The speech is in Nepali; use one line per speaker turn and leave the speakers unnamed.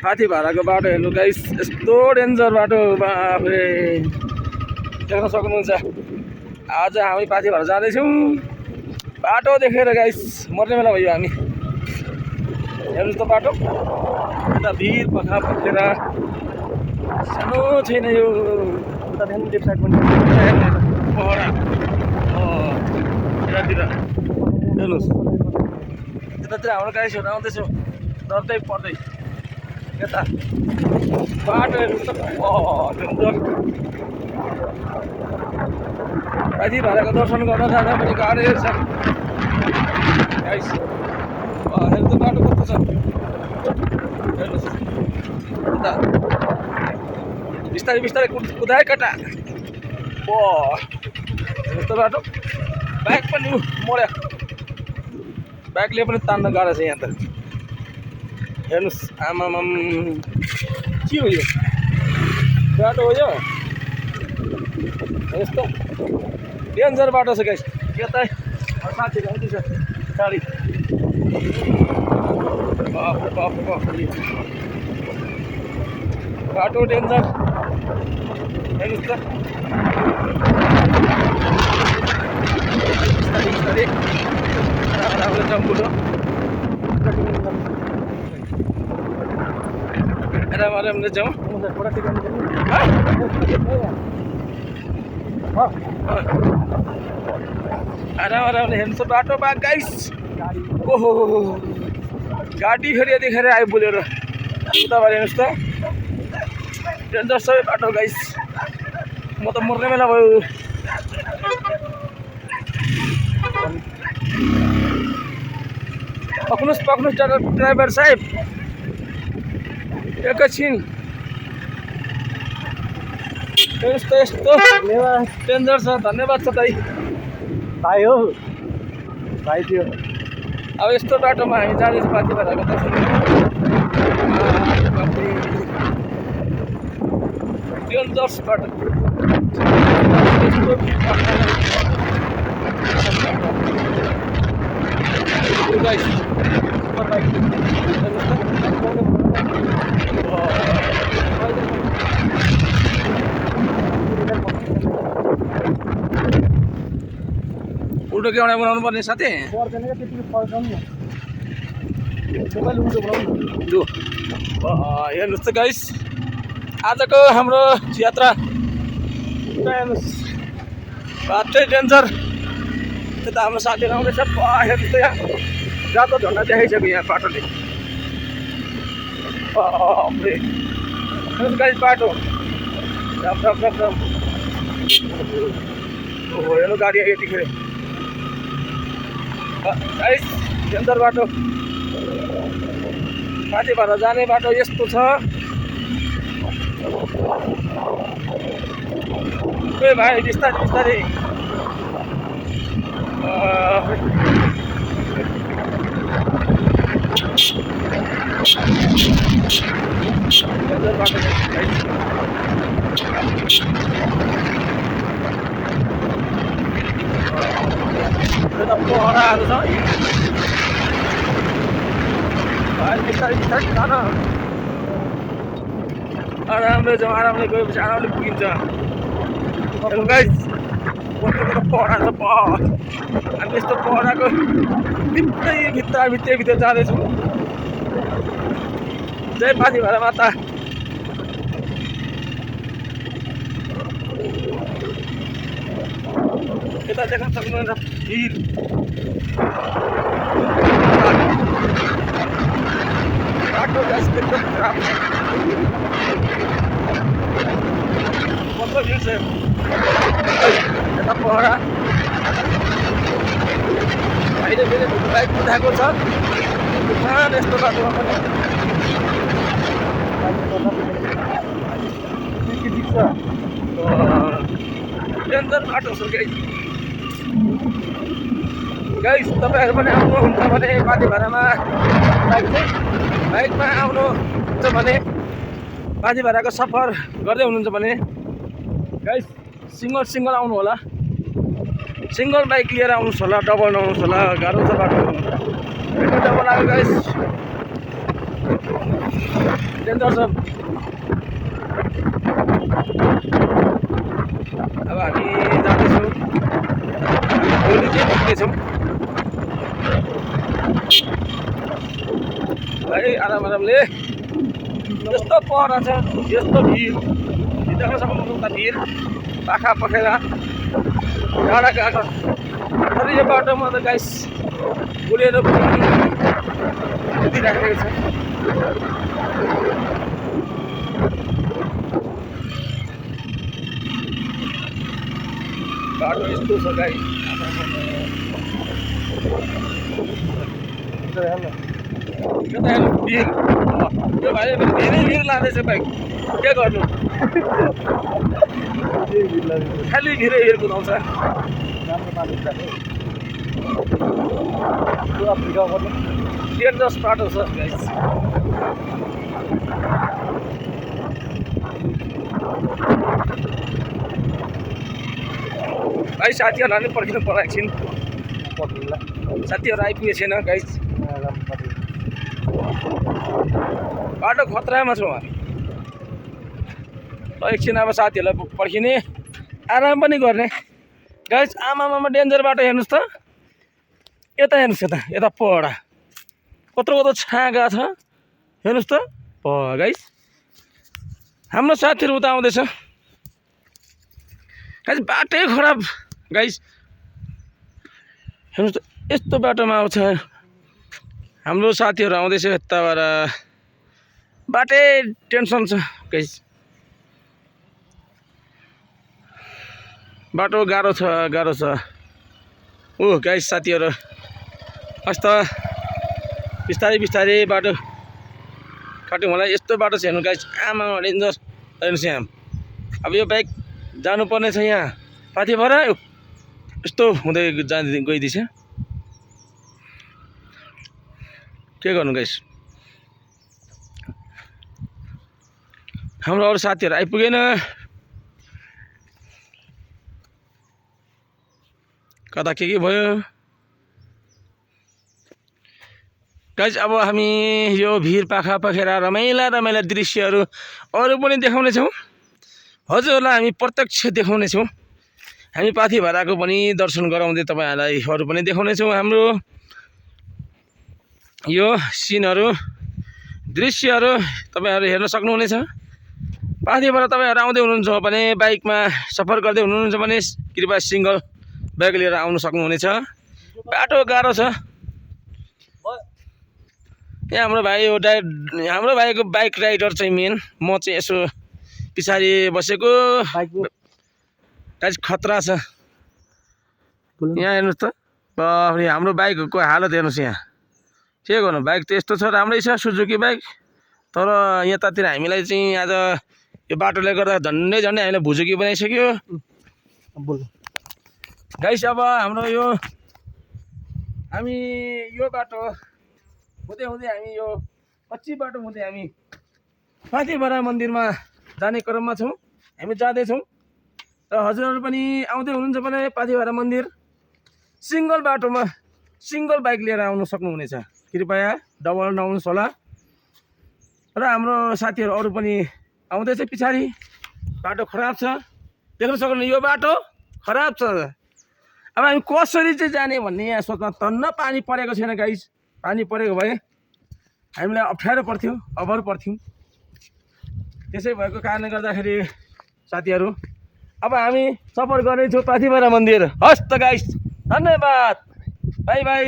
पाथी भाडाको बाटो हेर्नु गाइस, यस्तो डेन्जर बाटो बाफरे, देख्न सक्नुहुन्छ। आज हामी पाथी भाडा जाँदैछौँ, बाटो देखेर गाइस मर्ने बेला भयो हामी। हेर्नुहोस् त बाटो, यता भिर पखा पखेर सानो छैन यो। उता देख्नु लेफ्ट साइड पनि पहरा यतातिर हेर्नुहोस्, यतातिर हाम्रो गाइसहरू आउँदैछ डर्दै पर्दै। यता बाटो हेर्नुहोस् त, डेन्जर। पाथी भाडाको दर्शन गर्न जाँदा पनि गाह्रै छ गाइस। हेर्नु त बाटो कस्तो छ, हेर्नुहोस् यता बिस्तारै बिस्तारै कुदाए कटा। यस्तो बाटो बाइक पनि मर्यो, बाइकले पनि तान्न गाह्रो छ यहाँ त। हेर्नुहोस् आमामाम, के हो यो बाटो हो यो? यस्तो डेन्जर बाटो छ गाइस। यता साथीहरू आउँदैछ गाडी, बाटो डेन्जर। हेर्नुहोस् त बिस्तारै राम्रो जम्पुलो आरामले जाउँ। आरामले हेर्नुहोस् त बाटो बा गाइस। ओहो गाडी फेरि यतिखेर आयो बोलेर उताबाट। हेर्नुहोस् त डेन्जर सबै बाटो गाइस, म त मर्ने बेला भयो। पक्नुहोस् ड्राइभर साहेब, एकैछिन। हेर्नुहोस् त यस्तो डेन्जर छ। धन्यवाद छ दाइ, भाइ हो भाइ थियो। अब यस्तो बाटोमा हामी जाँदैछौँ पाथी भाडाको दर्शन। डेन्जर्स बाटो गाइस। उल्टो क्यामेरा बनाउनु पर्ने साथी, लु हेर्नुहोस् त गाइस, आजको हाम्रो यात्रा हेर्नुहोस् बाटै डेन्जर। यता हाम्रो साथीहरू आउँदैछ, हेर्नुहोस् त यहाँ रातो झन्डा देखाइसक्यो यहाँ बाटोले। हेर्नुहोस् गाइस बाटो राम्रो। ओहो हेर्नु गाडी आयो यतिखेर गाइस, डेन्जर बाटो। पाथी भाडा जाने बाटो यस्तो छ। ए भाइ बिस्तारै बिस्तारै। डेन्जर बाटो गाइस। यता पहराहरू छ, बिस्तारै बिस्तारै जान। आरामले जाउँ, आरामले गएपछि आरामले पुगिन्छ। गाइस कस्तो पहरा छ, हामी यस्तो पहराको भित्र जाँदैछौँ। जय पाथी भाडा माता। यता देख्न सक्नुहुन्छ भिर, बाटो गाइस एकदम खराब छ। कस्तो भिर छ यता पहरा। भाइले फेरि बाइक कुदाएको छ यस्तो बाटोमा पनि। डेन्जर बाटो छ गाइस। तपाईँहरू पनि आउनुहुन्छ भने पाथी भाडामा बाइकमा आउनुहुन्छ भने, पाथी भाडाको सफर गर्दै हुनुहुन्छ भने गाइस सिङ्गल आउनु होला। सिंगल बाइक लिएर आउनुहोस् होला, डबल नआउनुहोस् होला, गाह्रो छ बाटो। डबल आयो गाइस। डेन्जर छ। अब हामी जाँदैछौँ, भोलि चाहिँ निस्केछौँ है आराम आरामले। यस्तो पहरा छ, यस्तो भिड, देख्न सक्नुहुन्छ त भिड, पाखा पखेरा डाँडा गएको। तर यो बाटोमा त गाइस गुलेर कुदिराखेको छ। बाटो यस्तो छ गाइस, यो त हेर्नु भिड, यो भाइले पनि धेरै भिड लाँदैछ बाइक, के गर्नु खालि भिरै भिड कुदाउँछ। डेन्जरस बाटो छ गाइस। भाइ साथीहरूलाई पनि पर्खिनु पर्ला एकछिन, साथीहरू आइपुगेको छैन गाइस। बाटो खतरामा छौँ एकछिन, अब साथीहरूलाई पर्खिने, आराम पनि गर्ने गाइस। आमामा डेन्जर बाटो हेर्नुहोस् त, यता हेर्नुहोस्, यता पहडा कत्रो कत्रो छाँगा छ हेर्नुहोस् त गाइस। हाम्रो साथीहरू उता आउँदैछ गाइस, बाटै खराब गाइस हेर्नुहोस् त, यस्तो बाटोमा आउँछ हाम्रो साथीहरू आउँदैछ यताबाट, बाटै टेन्सन छ गाइस। बाटो गाह्रो छ ओ गाइस। साथीहरू अस्त बिस्तारै बिस्तारै बाटो काट्यौँ होला, यस्तो बाटो छ हेर्नु गाइस। आमा डेन्जर हेर्नुहोस् यहाँ। अब यो बाइक जानुपर्ने छ यहाँ पाथी भएर, यस्तो हुँदै गइदिन्छ, के गर्नु गाइस। हाम्रो अरू साथीहरू आइपुगेन, कता के भयो गाइस। अब हामी यो भिर पाखा पखेरा रमाइला रमाइला दृश्यहरू अरू पनि देखाउनेछौँ हजुरहरूलाई, हामी प्रत्यक्ष देखाउनेछौँ। हामी पाथी भराको पनि दर्शन गराउँदै तपाईँहरूलाई अरू पनि देखाउनेछौँ। हाम्रो यो सिनहरू दृश्यहरू तपाईँहरू हेर्न सक्नुहुनेछ। पाथी भएर तपाईँहरू आउँदै हुनुहुन्छ भने, बाइकमा सफर गर्दै हुनुहुन्छ भने कृपया सिङ्गल बाइक लिएर आउनु सक्नुहुनेछ। बाटो गाह्रो छ यहाँ। हाम्रो भाइ हो हाम्रो भाइको बाइक राइडर चाहिँ मेन, म चाहिँ यसो पछाडि बसेको। गाइस खतरा छ यहाँ हेर्नुहोस् त, हाम्रो बाइकको हालत हेर्नुहोस् यहाँ। के गर्नु, बाइक त यस्तो छ, राम्रै छ सुजुकी बाइक, तर यतातिर हामीलाई चाहिँ आज यो बाटोले गर्दा झन्डै हामीलाई भुजुकी बनाइसक्यो गाइस। अब हाम्रो हामी यो बाटो हुँदै हामी यो कच्ची बाटो हुँदै हामी पाथीभरा मन्दिरमा जाने क्रममा छौँ, हामी जाँदैछौँ। र हजुरहरू पनि आउँदै हुनुहुन्छ भने पाथीभरा मन्दिर सिङ्गल बाटोमा सिङ्गल बाइक लिएर आउनु सक्नुहुनेछ। कृपया डबल नआउनुहोस् होला। र हाम्रो साथीहरू अरू पनि आउँदैछ पछाडि। बाटो खराब छ, देख्न सक्नुहुन्छ यो बाटो खराब छ। अब हामी कसरी चाहिँ जाने भन्ने यहाँ सोच्न, तन्न पानी परेको छैन गाइस। पानी परेको भए हामीलाई अप्ठ्यारो पर्थ्यो, अभर पर्थ्यौँ। त्यसै भएको कारणले गर्दाखेरि साथीहरू अब हामी सफर गर्नेछौँ पाथीभरा मन्दिर। हस् त गाइस, धन्यवाद, बाई बाई।